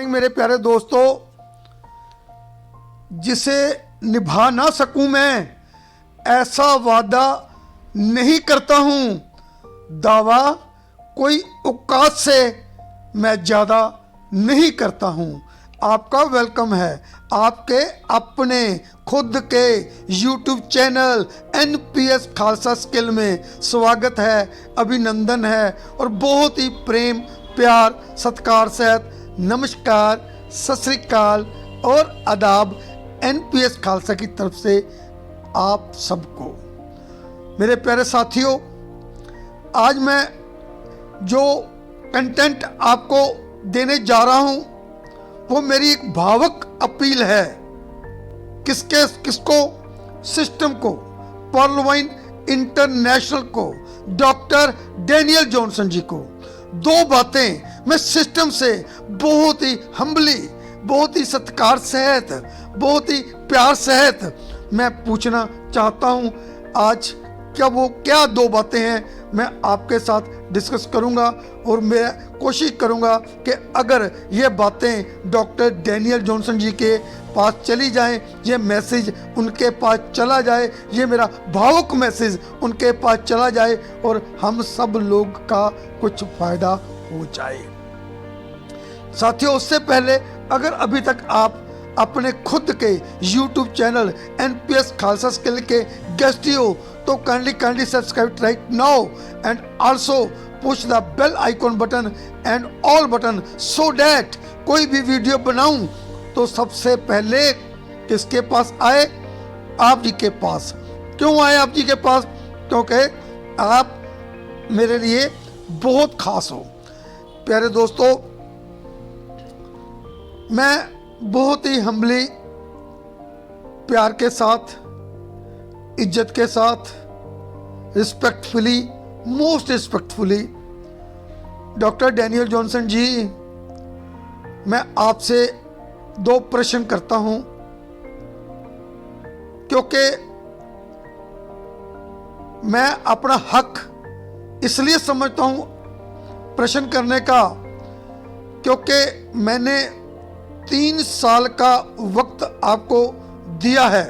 मेरे प्यारे दोस्तों, जिसे निभा ना सकूं मैं ऐसा वादा नहीं करता हूं। दावा कोई औकात से मैं ज़्यादा नहीं करता हूं। आपका वेलकम है आपके अपने खुद के YouTube channel NPS Khalsa skill में। स्वागत है, अभिनंदन है और बहुत ही प्रेम प्यार सत्कार सहित नमस्कार, सत श्री अकाल और आदाब NPS खालसा की तरफ से आप सबको। मेरे प्यारे साथियों, आज मैं जो कंटेंट आपको देने जा रहा हूं वो मेरी एक भावुक अपील है। किसको? सिस्टम को, पर्ल वाइन इंटरनेशनल को, डॉक्टर डैनियल जॉनसन जी को। दो बातें मैं सिस्टम से बहुत ही हम्बली, बहुत ही सत्कार सहित, बहुत ही प्यार सहित मैं पूछना चाहता हूं। आज क्या दो बातें हैं मैं आपके साथ डिस्कस करूंगा और मैं कोशिश करूंगा कि अगर ये बातें डॉक्टर डैनियल जॉनसन जी के पास चली जाएं, ये मैसेज उनके पास चला जाए, ये मेरा भावुक मैसेज उनके पास चला जाए और हम सब लोग का कुछ फायदा हो जाए। साथियों, उससे पहले अगर अभी तक आप अपने खुद के YouTube channel NPS Khalsa skill के गेस्ट हो तो kindly subscribe right now and also push the bell icon button and all button so that कोई भी वीडियो बनाऊं तो सबसे पहले किसके पास आए? आप जी के पास। क्यों आए आप जी के पास? क्योंकि आप मेरे लिए बहुत खास हो। प्यारे दोस्तों, मैं बहुत ही हम्बली, प्यार के साथ, इज्जत के साथ, respectfully, most respectfully doctor Daniel Johnson ji, मैं आपसे दो प्रश्न करता हूं क्योंकि मैं अपना हक इसलिए समझता हूं प्रश्न करने का क्योंकि मैंने 3 साल का वक्त आपको दिया है,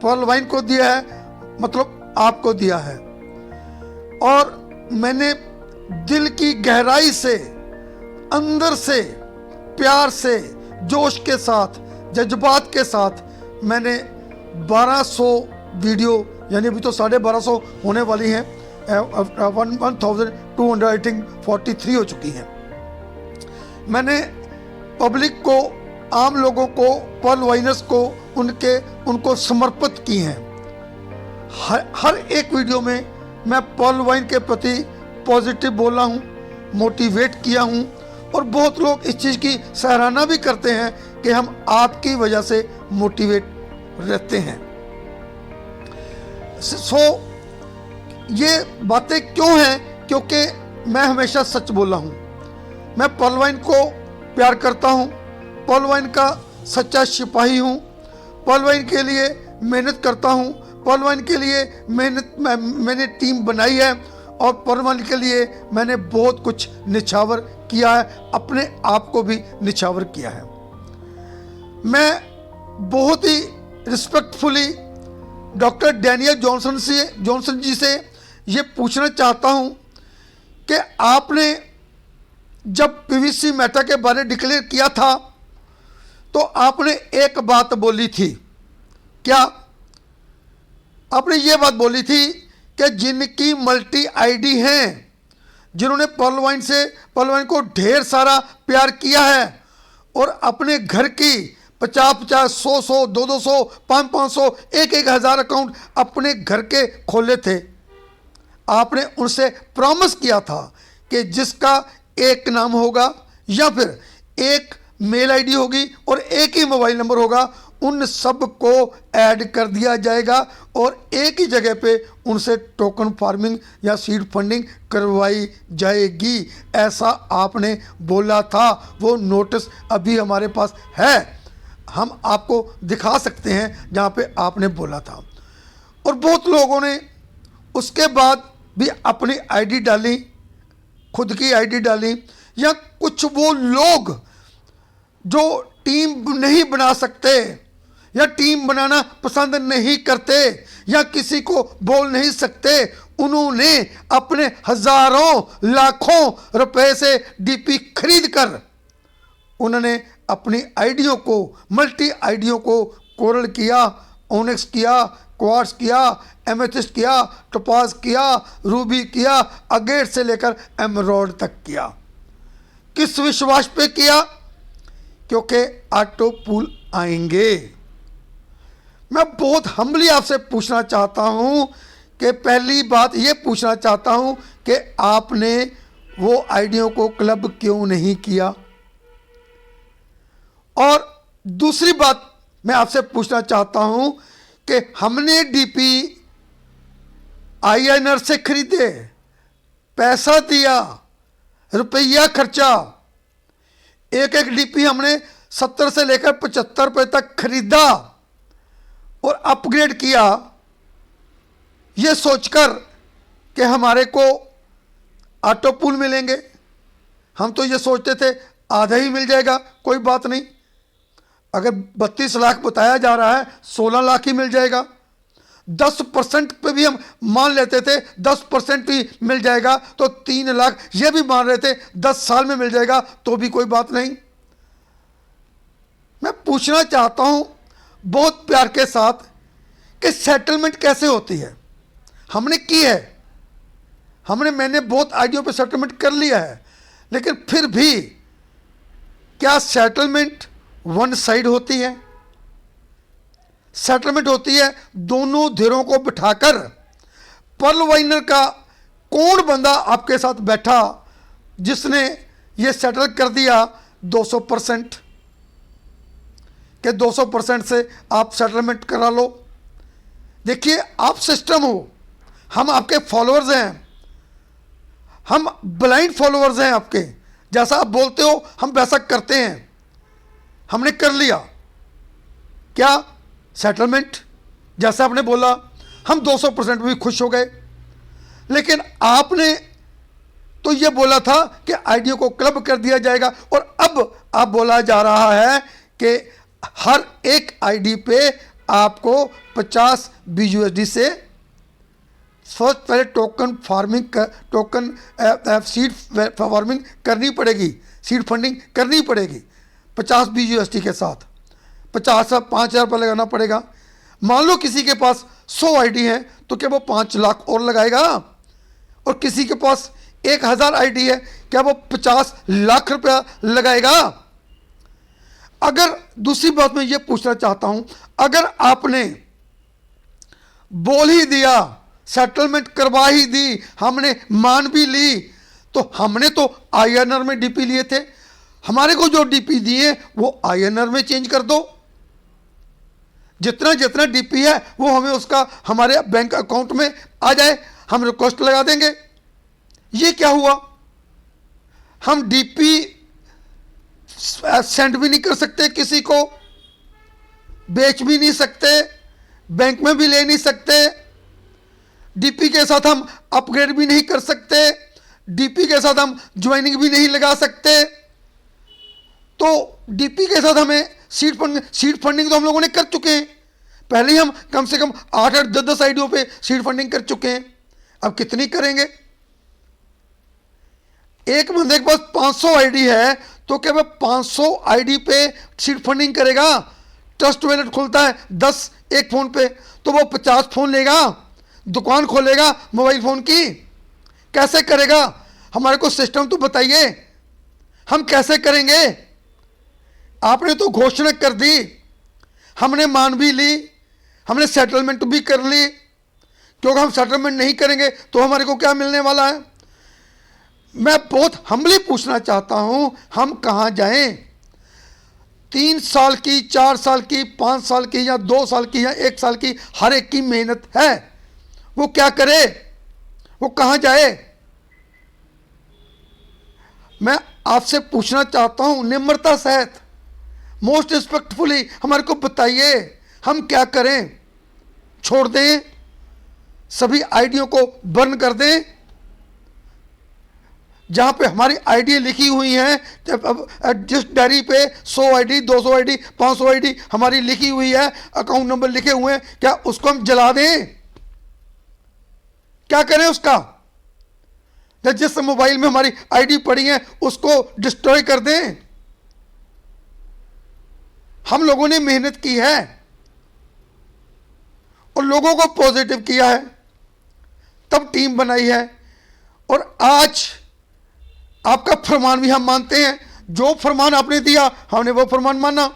पर्ल वाइन को दिया है, मतलब आपको दिया है, और मैंने दिल की गहराई से, अंदर से, प्यार से, जोश के साथ, जज्बात के साथ मैंने 1200 वीडियो, यानी अभी तो 1250 होने वाली हैं, 1243 हो चुकी हैं। मैंने पब्लिक को, आम लोगों को, पर्ल वाइनर्स को उनको समर्पित की हैं। हर एक वीडियो में मैं पर्ल वाइन के प्रति पॉजिटिव बोला हूं, मोटिवेट किया हूं और बहुत लोग इस चीज़ की सराहना भी करते हैं कि हम आपकी वजह से मोटिवेट रहते हैं। ये बातें क्यों हैं? क्योंकि मैं हमेशा सच बोला हूं। मैं पर्ल वाइन को प्यार करता हूं, पर्ल वाइन का सच्चा सिपाही हूं, पर्ल वाइन के लिए मेहनत करता हूं, पर्ल वाइन के लिए मैंने टीम बनाई है और पर्ल वाइन के लिए मैंने बहुत कुछ निछावर किया है, अपने आप को भी निछावर किया है। मैं बहुत ही रिस्पेक्टफुली डॉक्टर डैनियल जॉनसन जी से ये पूछना चाहता हूँ कि आपने जब PVC मेटा के बारे में डिक्लेयर किया था तो आपने एक बात बोली थी। क्या? आपने ये बात बोली थी कि जिनकी मल्टी आईडी हैं, जिन्होंने पर्ल वाइन को ढेर सारा प्यार किया है और अपने घर की 50-50, 100-100, 200-200, 500-500, 1,000 अकाउंट अपने घर के खोले थे, आपने उनसे प्रॉमिस किया था कि जिसका एक नाम होगा या फिर एक मेल आईडी होगी और एक ही मोबाइल नंबर होगा, उन सब को ऐड कर दिया जाएगा और एक ही जगह पे उनसे टोकन फार्मिंग या सीड फंडिंग करवाई जाएगी। ऐसा आपने बोला था। वो नोटिस अभी हमारे पास है, हम आपको दिखा सकते हैं जहाँ पे आपने बोला था। और बहुत लोगों ने उसके बाद भी अपनी आईडी डाली, खुद की आईडी डाली, या कुछ वो लोग जो टीम नहीं बना सकते या टीम बनाना पसंद नहीं करते या किसी को बोल नहीं सकते, उन्होंने अपने हजारों लाखों रुपए से डीपी खरीद कर उन्होंने अपनी आईडियों को, मल्टी आईडियों को कोरल किया, ओनिक्स किया, क्वार्ट्ज किया, एमेथिस्ट किया, टोपाज किया, रूबी किया, अगेट से लेकर एमराल्ड तक किया। किस विश्वास पे किया? क्योंकि ऑटो पूल आएंगे। मैं बहुत हम्बली आपसे पूछना चाहता हूं कि पहली बात ये पूछना चाहता हूं कि आपने वो आइडियों को क्लब क्यों नहीं किया? और दूसरी बात मैं आपसे पूछना चाहता हूं कि हमने डीपी आईएनआर से खरीदे, पैसा दिया, रुपया खर्चा, एक एक डीपी हमने 70 से लेकर 75 रुपए तक खरीदा और अपग्रेड किया, यह सोचकर कि हमारे को ऑटो पूल मिलेंगे। हम तो ये सोचते थे आधा ही मिल जाएगा, कोई बात नहीं। अगर 32 लाख बताया जा रहा है, 16 लाख ही मिल जाएगा। 10% पे भी हम मान लेते थे 10% ही मिल जाएगा, तो 3 लाख ये भी मान रहे थे 10 साल में मिल जाएगा, तो भी कोई बात नहीं। मैं पूछना चाहता हूं बहुत प्यार के साथ कि सेटलमेंट कैसे होती है? हमने की है, मैंने बहुत आइडियो पे सेटलमेंट कर लिया है, लेकिन फिर भी क्या सेटलमेंट वन साइड होती है? सेटलमेंट होती है दोनों धिरों को बिठाकर। पर्ल वाइनर का कौन बंदा आपके साथ बैठा जिसने ये सेटल कर दिया 200% के 200% से आप सेटलमेंट करा लो? देखिए, आप सिस्टम हो, हम आपके फॉलोअर्स हैं, हम ब्लाइंड फॉलोअर्स हैं आपके। जैसा आप बोलते हो हम वैसा करते हैं। हमने कर लिया क्या सेटलमेंट? जैसा आपने बोला हम 200% भी खुश हो गए, लेकिन आपने तो ये बोला था कि आईडियो को क्लब कर दिया जाएगा, और अब आप बोला जा रहा है कि हर एक आईडी पे आपको 50 BUSD से फर्स्ट पहले टोकन सीड फार्मिंग करनी पड़ेगी, सीड फंडिंग करनी पड़ेगी 50 BUSD के साथ। 5,000 रुपये लगाना पड़ेगा। मान लो किसी के पास 100 आईडी है तो क्या वो 5 लाख और लगाएगा? और किसी के पास 1,000 आईडी है, क्या वो 50 लाख रुपया लगाएगा? अगर दूसरी बात मैं ये पूछना चाहता हूं, अगर आपने बोल ही दिया, सेटलमेंट करवा ही दी, हमने मान भी ली, तो हमने तो आईएनआर में डीपी लिए थे, हमारे को जो डीपी दिए वो आईएनआर में चेंज कर दो। जितना जितना डीपी है वो हमें उसका हमारे बैंक अकाउंट में आ जाए, हम रिक्वेस्ट लगा देंगे। ये क्या हुआ? हम डीपी सेंड भी नहीं कर सकते, किसी को बेच भी नहीं सकते, बैंक में भी ले नहीं सकते, डीपी के साथ हम अपग्रेड भी नहीं कर सकते, डीपी के साथ हम ज्वाइनिंग भी नहीं लगा सकते। तो डीपी के साथ हमें सीड फंडिंग तो हम लोगों ने कर चुके हैं। पहले ही हम कम से कम 8-8, 10-10 आईडियों पे सीड फंडिंग कर चुके हैं। अब कितनी करेंगे? एक बंदे के पास 500 आईडी है तो क्या वह 500 आईडी पे सीड फंडिंग करेगा? ट्रस्ट वैलेट खुलता है 10 एक फोन पे, तो वो 50 फोन लेगा, दुकान खोलेगा मोबाइल फोन की। कैसे करेगा? हमारे को सिस्टम तो बताइए, हम कैसे करेंगे? आपने तो घोषणा कर दी, हमने मान भी ली, हमने सेटलमेंट भी कर ली, क्योंकि हम सेटलमेंट नहीं करेंगे तो हमारे को क्या मिलने वाला है? मैं बहुत हम्बली पूछना चाहता हूं, हम कहां जाएं? 3 साल की, 4 साल की, 5 साल की या 2 साल की या 1 साल की हर एक की मेहनत है, वो क्या करे? वो कहां जाए? मैं आपसे पूछना चाहता हूं निम्रता सहित, मोस्ट रिस्पेक्टफुली हमारे को बताइए, हम क्या करें? छोड़ दें? सभी आईडियों को बर्न कर दें? जहाँ पे हमारी आईडी लिखी हुई हैं, जिस डायरी पे 100 आईडी 200 आईडी 500 आईडी हमारी लिखी हुई है, अकाउंट नंबर लिखे हुए हैं, क्या उसको हम जला दें? क्या करें उसका? या जिस मोबाइल में हमारी आईडी पड़ी है उसको डिस्ट्रॉय कर दें? हम लोगों ने मेहनत की है और लोगों को पॉजिटिव किया है, तब टीम बनाई है, और आज आपका फरमान भी हम मानते हैं। जो फरमान आपने दिया हमने वो फरमान माना।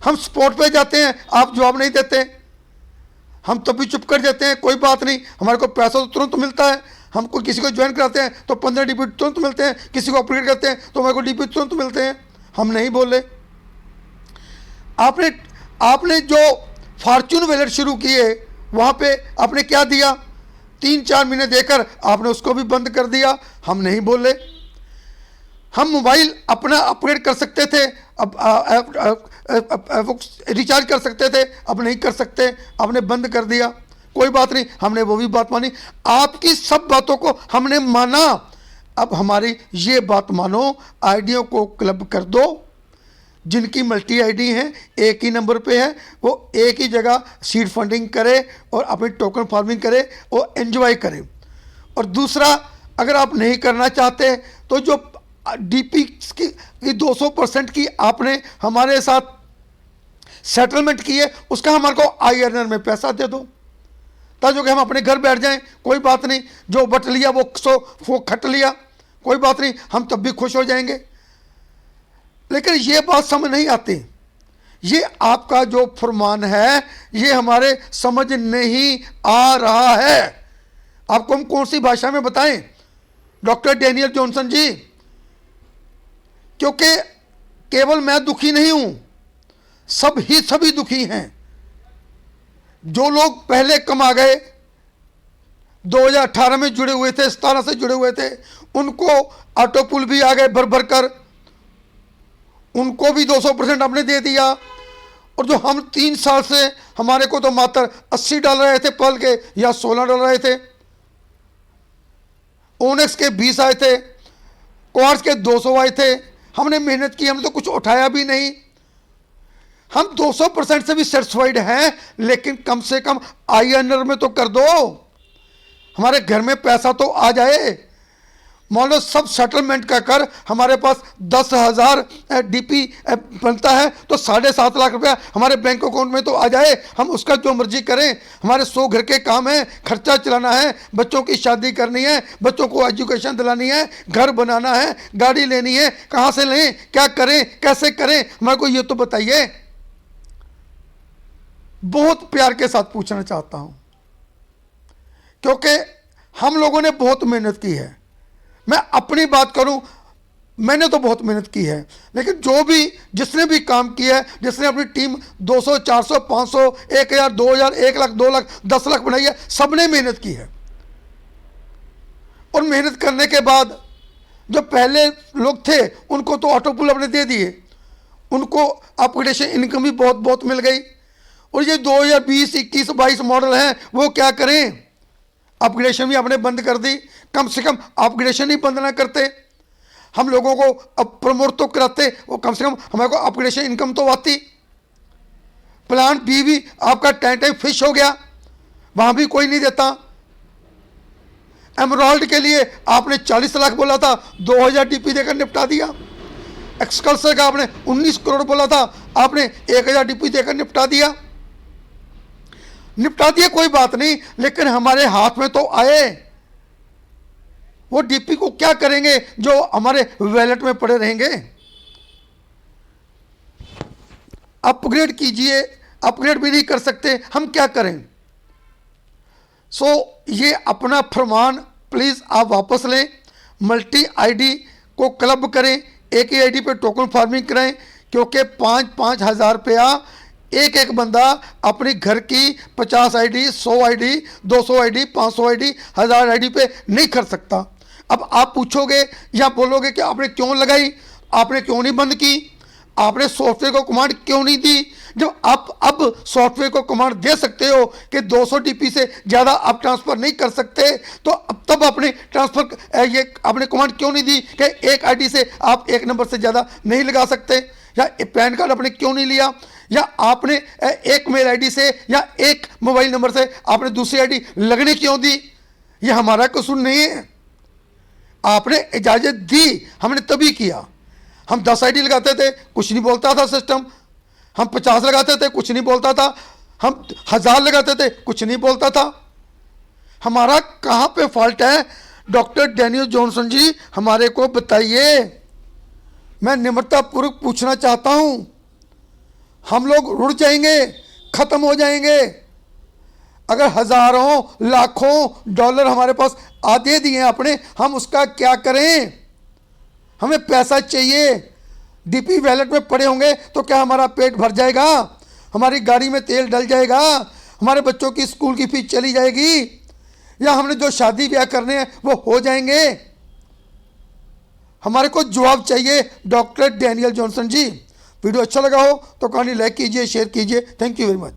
हम स्पॉट पे जाते हैं, आप जवाब नहीं देते, हम तब भी चुप कर जाते हैं, कोई बात नहीं, हमारे को पैसा तो तुरंत मिलता है। हम कोई किसी को ज्वाइन कराते हैं तो 15 डीपी तुरंत मिलते हैं, किसी को अपग्रेड करते हैं तो हमारे को डीपी तुरंत मिलते हैं। हम नहीं बोले। आपने जो फॉर्च्यून वैलेट शुरू किए वहाँ पे आपने क्या दिया? 3-4 महीने देकर आपने उसको भी बंद कर दिया। हम नहीं बोले। हम मोबाइल अपना अपग्रेड कर सकते थे, अब रिचार्ज कर सकते थे, अब नहीं कर सकते, आपने बंद कर दिया। कोई बात नहीं, हमने वो भी बात मानी, आपकी सब बातों को हमने माना। अब हमारी ये बात मानो, आईडियों को क्लब कर दो। जिनकी मल्टी आईडी हैं, एक ही नंबर पे है, वो एक ही जगह सीड फंडिंग करे और अपनी टोकन फार्मिंग करे और एंजॉय करे। और दूसरा, अगर आप नहीं करना चाहते तो जो डीपी की 200% की आपने हमारे साथ सेटलमेंट की है, उसका हमारे को आई अर्नर में पैसा दे दो, ताकि कि हम अपने घर बैठ जाएं। कोई बात नहीं, जो बट लिया वो खट लिया, कोई बात नहीं, हम तब भी खुश हो जाएंगे। लेकिन ये बात समझ नहीं आती। ये आपका जो फरमान है ये हमारे समझ नहीं आ रहा है। आपको हम कौन सी भाषा में बताएं डॉक्टर डेनियल जॉनसन जी? क्योंकि केवल मैं दुखी नहीं हूं, सभी दुखी हैं। जो लोग पहले कमा गए, 2018 में जुड़े हुए थे, 17 से जुड़े हुए थे, उनको ऑटो पुल भी आ गए भर भर कर, उनको भी 200% हमने दे दिया। और जो हम 3 साल से, हमारे को तो मात्र $80 आए थे पल के, या $16 आए थे। ओनेक्स के 20 आए थे, क्वार्ट्ज के 200 आए थे। हमने मेहनत की, हमने तो कुछ उठाया भी नहीं। हम 200% से भी सेटिस्फाइड हैं, लेकिन कम से कम आई अर्नर में तो कर दो, हमारे घर में पैसा तो आ जाए। मान लो सब सेटलमेंट का कर हमारे पास 10,000 डीपी बनता है, तो 7.5 लाख रुपया हमारे बैंक अकाउंट में तो आ जाए। हम उसका जो मर्जी करें, हमारे 100 घर के काम हैं, खर्चा चलाना है, बच्चों की शादी करनी है, बच्चों को एजुकेशन दिलानी है, घर बनाना है, गाड़ी लेनी है, कहाँ से लें, क्या करें, कैसे करें, हमारे को ये तो बताइए। बहुत प्यार के साथ पूछना चाहता हूँ, क्योंकि हम लोगों ने बहुत मेहनत की है। मैं अपनी बात करूं, मैंने तो बहुत मेहनत की है, लेकिन जो भी जिसने भी काम किया है, जिसने अपनी टीम 200, 400, 500, 1000, 2000, 1 लाख, 2 लाख, 10 लाख बनाई है, सबने मेहनत की है। और मेहनत करने के बाद जो पहले लोग थे उनको तो ऑटो पुल अपने दे दिए, उनको अपग्रेडेशन इनकम भी बहुत बहुत मिल गई। और ये 2020, 21, 22 मॉडल हैं, वो क्या करें? अपग्रेडेशन भी आपने बंद कर दी। कम से कम अपग्रेडेशन ही बंद ना करते, हम लोगों को अब प्रमोट तो कराते, वो कम से कम हमारे को अपग्रेडेशन इनकम तो आती। प्लान बी भी आपका टाइम फिश हो गया, वहां भी कोई नहीं देता। एमराल्ड के लिए आपने 40 लाख बोला था, 2000 डीपी देकर निपटा दिया। एक्सकल्सर का आपने 19 करोड़ बोला था, आपने 1000 डीपी देकर निपटा दिया। कोई बात नहीं, लेकिन हमारे हाथ में तो आए। वो डीपी को क्या करेंगे जो हमारे वैलेट में पड़े रहेंगे? अपग्रेड कीजिए, अपग्रेड भी नहीं कर सकते, हम क्या करें? ये अपना फरमान प्लीज आप वापस लें। मल्टी आईडी को क्लब करें, एक ही आईडी पे टोकन फार्मिंग कराएं, क्योंकि 5-5 हज़ार रुपया एक बंदा अपनी घर की 50 ID, 100 ID, 200 ID, 500 ID, 1000 ID पे नहीं कर सकता। अब आप पूछोगे या बोलोगे कि आपने क्यों लगाई, आपने क्यों नहीं बंद की? आपने सॉफ्टवेयर को कमांड क्यों नहीं दी? जब आप अब सॉफ्टवेयर को कमांड दे सकते हो कि 200 डीपी से ज़्यादा आप ट्रांसफ़र नहीं कर सकते, तो अब तब आपने ट्रांसफ़र ये आपने कमांड क्यों नहीं दी कि एक आईडी से आप एक नंबर से ज़्यादा नहीं लगा सकते? या पैन कार्ड आपने क्यों नहीं लिया? या आपने एक मेल आईडी से या एक मोबाइल नंबर से आपने दूसरी आईडी लगने क्यों दी? ये हमारा कसूर नहीं है, आपने इजाज़त दी, हमने तभी किया। हम 10 आईडी लगाते थे, कुछ नहीं बोलता था सिस्टम। हम 50 लगाते थे, कुछ नहीं बोलता था। हम 1000 लगाते थे, कुछ नहीं बोलता था। हमारा कहाँ पे फॉल्ट है? डॉक्टर डैनियल जॉनसन जी, हमारे को बताइए। मैं निम्रतापूर्वक पूछना चाहता हूँ। हम लोग रुड़ जाएंगे, ख़त्म हो जाएंगे अगर हज़ारों लाखों डॉलर हमारे पास दे दिए आपने, हम उसका क्या करें? हमें पैसा चाहिए। डीपी वैलेट में पड़े होंगे तो क्या हमारा पेट भर जाएगा? हमारी गाड़ी में तेल डल जाएगा? हमारे बच्चों की स्कूल की फीस चली जाएगी? या हमने जो शादी ब्याह करने हैं वो हो जाएंगे? हमारे को जवाब चाहिए डॉक्टर डैनियल जॉनसन जी। वीडियो अच्छा लगा हो तो कहानी लाइक कीजिए, शेयर कीजिए। Thank you very much.